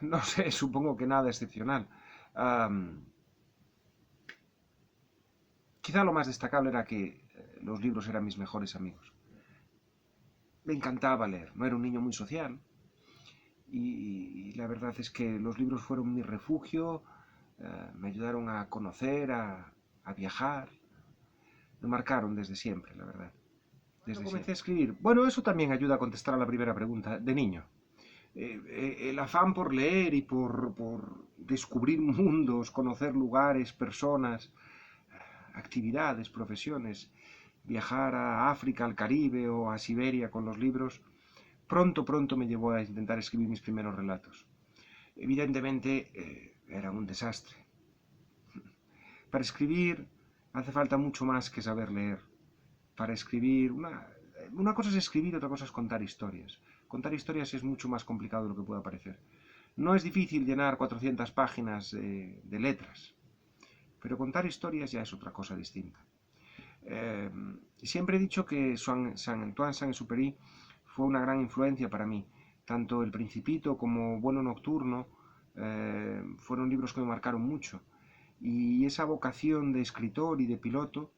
no sé, supongo que nada excepcional. Quizá lo más destacable era que los libros eran mis mejores amigos. Me encantaba leer, no era un niño muy social, y la verdad es que los libros fueron mi refugio, me ayudaron a conocer, a viajar, me marcaron desde siempre, la verdad. Desde comencé a escribir. Bueno, eso también ayuda a contestar a la primera pregunta, de niño. El afán por leer y por descubrir mundos, conocer lugares, personas, actividades, profesiones, viajar a África, al Caribe o a Siberia con los libros, pronto me llevó a intentar escribir mis primeros relatos. Evidentemente era un desastre. Para escribir hace falta mucho más que saber leer. Para escribir, una cosa es escribir, otra cosa es contar historias. Contar historias es mucho más complicado de lo que pueda parecer. No es difícil llenar 400 páginas de letras, pero contar historias ya es otra cosa distinta. Siempre he dicho que Saint-Antoine Saint-Exupéry fue una gran influencia para mí. Tanto El Principito como Vuelo Nocturno fueron libros que me marcaron mucho. Y esa vocación de escritor y de piloto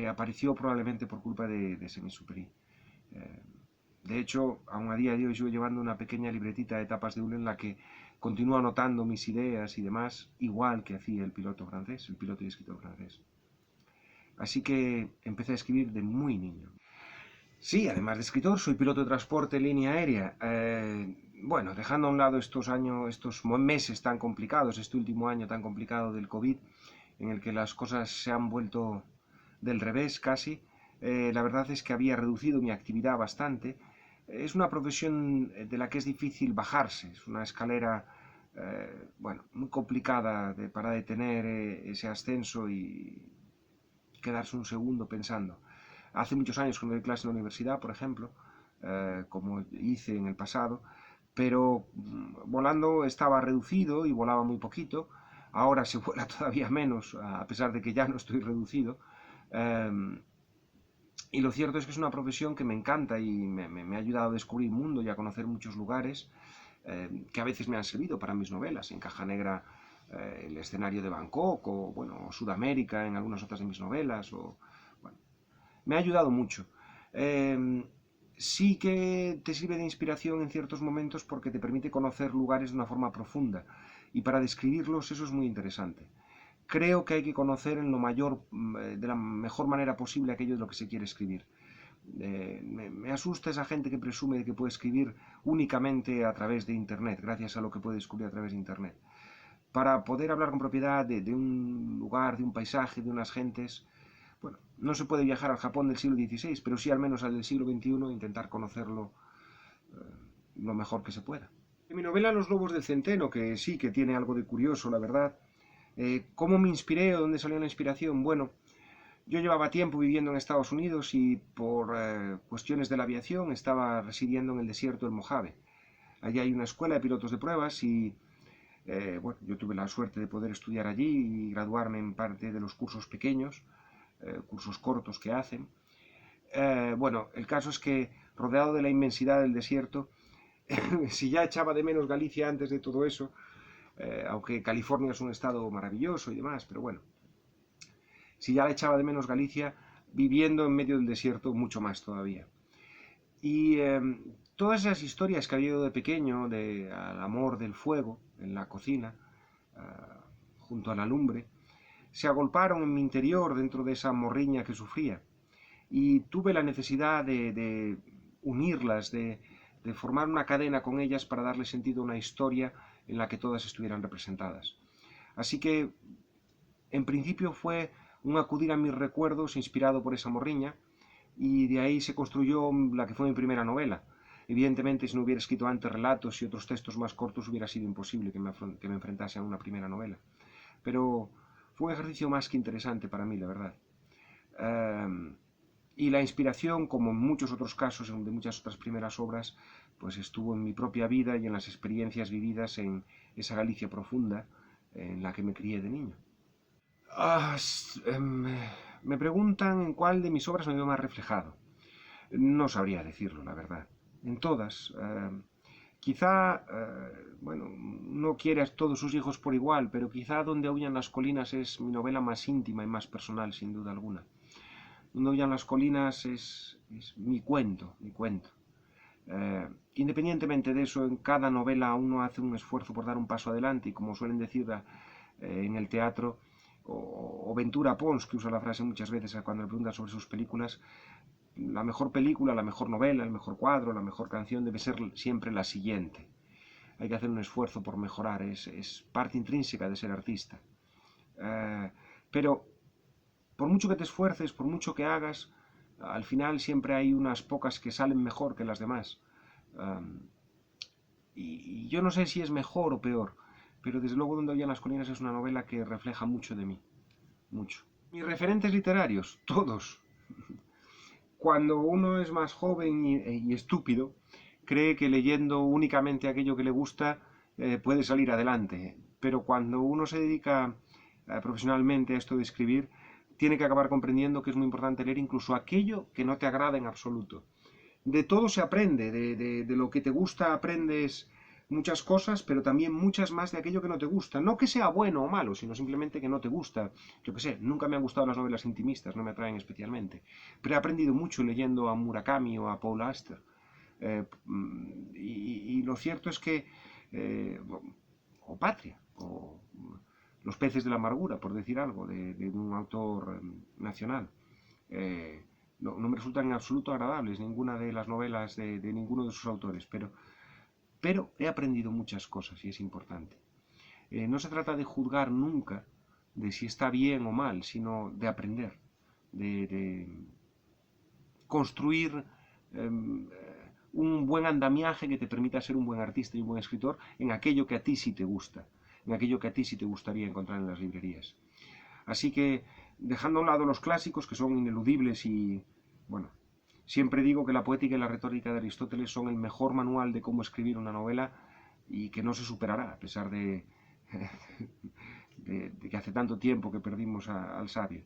apareció probablemente por culpa de Saint-Exupéry. De hecho, aún a día de hoy sigo llevando una pequeña libretita de tapas de hule en la que continúo anotando mis ideas y demás, igual que hacía el piloto francés, el piloto y escritor francés. Así que empecé a escribir de muy niño. Sí, además de escritor, soy piloto de transporte en línea aérea. Bueno, dejando a un lado estos meses tan complicados, este último año tan complicado del COVID, en el que las cosas se han vuelto del revés casi, la verdad es que había reducido mi actividad bastante. Es una profesión de la que es difícil bajarse, es una escalera bueno, muy complicada para detener ese ascenso y quedarse un segundo pensando. Hace muchos años que no doy clase en la universidad, por ejemplo, como hice en el pasado, pero volando estaba reducido y volaba muy poquito. Ahora se vuela todavía menos, a pesar de que ya no estoy reducido. Y lo cierto es que es una profesión que me encanta y me ha ayudado a descubrir el mundo y a conocer muchos lugares que a veces me han servido para mis novelas. En Caja Negra, el escenario de Bangkok o, bueno, Sudamérica en algunas otras de mis novelas. Bueno, me ha ayudado mucho. Sí que te sirve de inspiración en ciertos momentos porque te permite conocer lugares de una forma profunda y para describirlos eso es muy interesante. Creo que hay que conocer de la mejor manera posible aquello de lo que se quiere escribir. Me asusta esa gente que presume de que puede escribir únicamente a través de Internet, gracias a lo que puede descubrir a través de Internet. Para poder hablar con propiedad de un lugar, de un paisaje, de unas gentes, bueno, no se puede viajar al Japón del siglo XVI, pero sí al menos al del siglo XXI e intentar conocerlo lo mejor que se pueda. En mi novela Los Lobos del Centeno, que sí que tiene algo de curioso, la verdad, ¿cómo me inspiré o dónde salió la inspiración? Bueno, yo llevaba tiempo viviendo en Estados Unidos y por cuestiones de la aviación estaba residiendo en el desierto del Mojave. Allí hay una escuela de pilotos de pruebas y bueno, yo tuve la suerte de poder estudiar allí y graduarme en parte de los cursos pequeños, cursos cortos que hacen. Bueno, el caso es que rodeado de la inmensidad del desierto, si ya echaba de menos Galicia antes de todo eso, aunque California es un estado maravilloso y demás, pero bueno, si ya la echaba de menos Galicia, viviendo en medio del desierto mucho más todavía. Y todas esas historias que había yo de pequeño, al amor del fuego en la cocina, junto a la lumbre, se agolparon en mi interior dentro de esa morriña que sufría. Y tuve la necesidad de unirlas, de formar una cadena con ellas para darle sentido a una historia en la que todas estuvieran representadas. Así que, en principio fue un acudir a mis recuerdos inspirado por esa morriña, y de ahí se construyó la que fue mi primera novela. Evidentemente, si no hubiera escrito antes relatos y otros textos más cortos, hubiera sido imposible que me enfrentase a una primera novela. Pero fue un ejercicio más que interesante para mí, la verdad. Y la inspiración, como en muchos otros casos de muchas otras primeras obras, pues estuvo en mi propia vida y en las experiencias vividas en esa Galicia profunda en la que me crié de niño. Me preguntan en cuál de mis obras me veo más reflejado. No sabría decirlo, la verdad. En todas. Quizá, bueno, no quiere a todos sus hijos por igual, pero quizá Donde aúllan las colinas es mi novela más íntima y más personal, sin duda alguna. Donde aúllan las colinas es mi cuento, mi cuento. Independientemente de eso, en cada novela uno hace un esfuerzo por dar un paso adelante y como suelen decir en el teatro, o Ventura Pons, que usa la frase muchas veces cuando le preguntan sobre sus películas, la mejor película, la mejor novela, el mejor cuadro, la mejor canción debe ser siempre la siguiente. Hay que hacer un esfuerzo por mejorar, es parte intrínseca de ser artista. Pero por mucho que te esfuerces, por mucho que hagas, al final siempre hay unas pocas que salen mejor que las demás. Y yo no sé si es mejor o peor, pero desde luego Donde aúllan las colinas es una novela que refleja mucho de mí, mucho. Mis referentes literarios, todos. Cuando uno es más joven y estúpido, cree que leyendo únicamente aquello que le gusta puede salir adelante. Pero cuando uno se dedica profesionalmente a esto de escribir, tiene que acabar comprendiendo que es muy importante leer incluso aquello que no te agrada en absoluto. De todo se aprende, de lo que te gusta aprendes muchas cosas, pero también muchas más de aquello que no te gusta. No que sea bueno o malo, sino simplemente que no te gusta. Yo qué sé, nunca me han gustado las novelas intimistas, no me atraen especialmente. Pero he aprendido mucho leyendo a Murakami o a Paul Auster. Y lo cierto es que, o Patria, o Los peces de la amargura, por decir algo, de un autor nacional. No me resultan en absoluto agradables ninguna de las novelas de ninguno de sus autores, pero he aprendido muchas cosas y es importante. No se trata de juzgar nunca de si está bien o mal, sino de aprender, de construir un buen andamiaje que te permita ser un buen artista y un buen escritor en aquello que a ti sí te gusta, en aquello que a ti sí te gustaría encontrar en las librerías. Así que, dejando a un lado los clásicos, que son ineludibles y, bueno, siempre digo que la poética y la retórica de Aristóteles son el mejor manual de cómo escribir una novela y que no se superará, a pesar de que hace tanto tiempo que perdimos al sabio.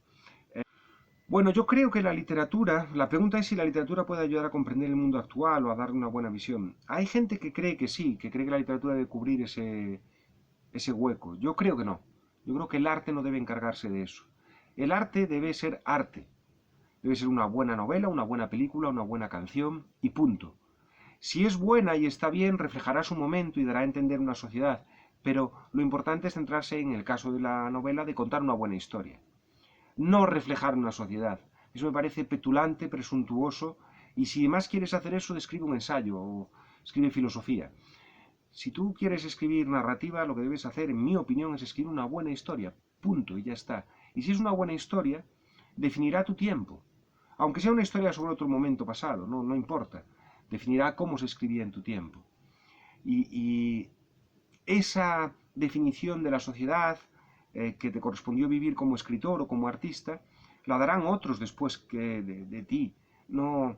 Bueno, yo creo que la pregunta es si la literatura puede ayudar a comprender el mundo actual o a darle una buena visión. Hay gente que cree que sí, que cree que la literatura debe cubrir ese hueco. Yo creo que no. Yo creo que el arte no debe encargarse de eso. El arte debe ser arte. Debe ser una buena novela, una buena película, una buena canción y punto. Si es buena y está bien, reflejará su momento y dará a entender una sociedad, pero lo importante es centrarse en el caso de la novela de contar una buena historia, no reflejar una sociedad. Eso me parece petulante, presuntuoso, y si más quieres hacer eso, escribe un ensayo o escribe filosofía. Si tú quieres escribir narrativa, lo que debes hacer, en mi opinión, es escribir una buena historia, punto, y ya está. Y si es una buena historia, definirá tu tiempo. Aunque sea una historia sobre otro momento pasado, no importa. Definirá cómo se escribía en tu tiempo. Y esa definición de la sociedad que te correspondió vivir como escritor o como artista, la darán otros después que de ti. No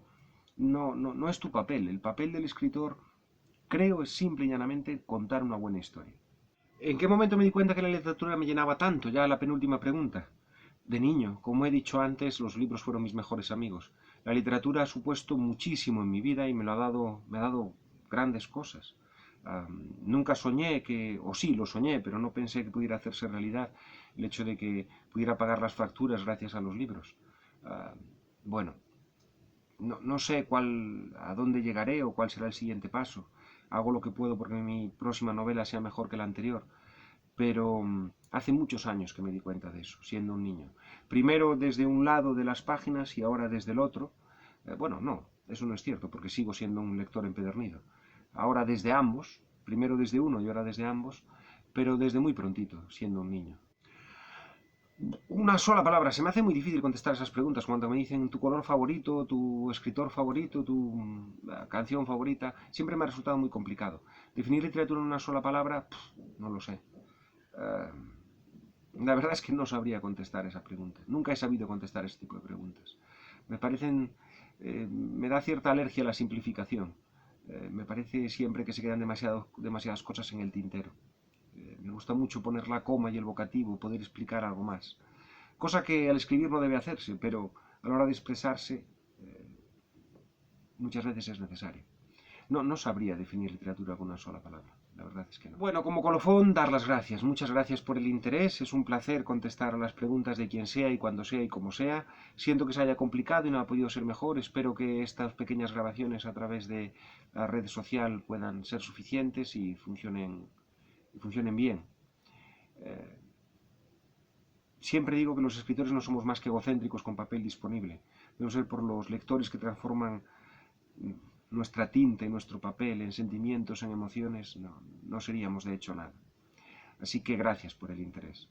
es tu papel. El papel del escritor, creo, es simple y llanamente contar una buena historia. ¿En qué momento me di cuenta que la literatura me llenaba tanto? Ya la penúltima pregunta. De niño, como he dicho antes, los libros fueron mis mejores amigos. La literatura ha supuesto muchísimo en mi vida y me ha dado grandes cosas. Nunca soñé o sí, lo soñé, pero no pensé que pudiera hacerse realidad el hecho de que pudiera pagar las facturas gracias a los libros. Bueno, no sé a dónde llegaré o cuál será el siguiente paso. Hago lo que puedo porque mi próxima novela sea mejor que la anterior, pero hace muchos años que me di cuenta de eso, siendo un niño. Primero desde un lado de las páginas y ahora desde el otro. Bueno, no, eso no es cierto, porque sigo siendo un lector empedernido. Ahora desde ambos, primero desde uno y ahora desde ambos, pero desde muy prontito, siendo un niño. Una sola palabra, se me hace muy difícil contestar esas preguntas cuando me dicen tu color favorito, tu escritor favorito, tu canción favorita, siempre me ha resultado muy complicado. Definir literatura en una sola palabra, no lo sé. La verdad es que no sabría contestar esa pregunta. Nunca he sabido contestar ese tipo de preguntas. Me parecen... me da cierta alergia a la simplificación. Me parece siempre que se quedan demasiadas cosas en el tintero. Me gusta mucho poner la coma y el vocativo, poder explicar algo más. Cosa que al escribir no debe hacerse, pero a la hora de expresarse muchas veces es necesario. no sabría definir literatura con una sola palabra. La verdad es que no. Bueno, como colofón, dar las gracias. Muchas gracias por el interés. Es un placer contestar a las preguntas de quien sea y cuando sea y como sea. Siento que se haya complicado y no ha podido ser mejor. Espero que estas pequeñas grabaciones a través de la red social puedan ser suficientes y funcionen bien. Siempre digo que los escritores no somos más que egocéntricos con papel disponible. Debe ser por los lectores que transforman nuestra tinta y nuestro papel en sentimientos, en emociones, no seríamos de hecho nada. Así que gracias por el interés.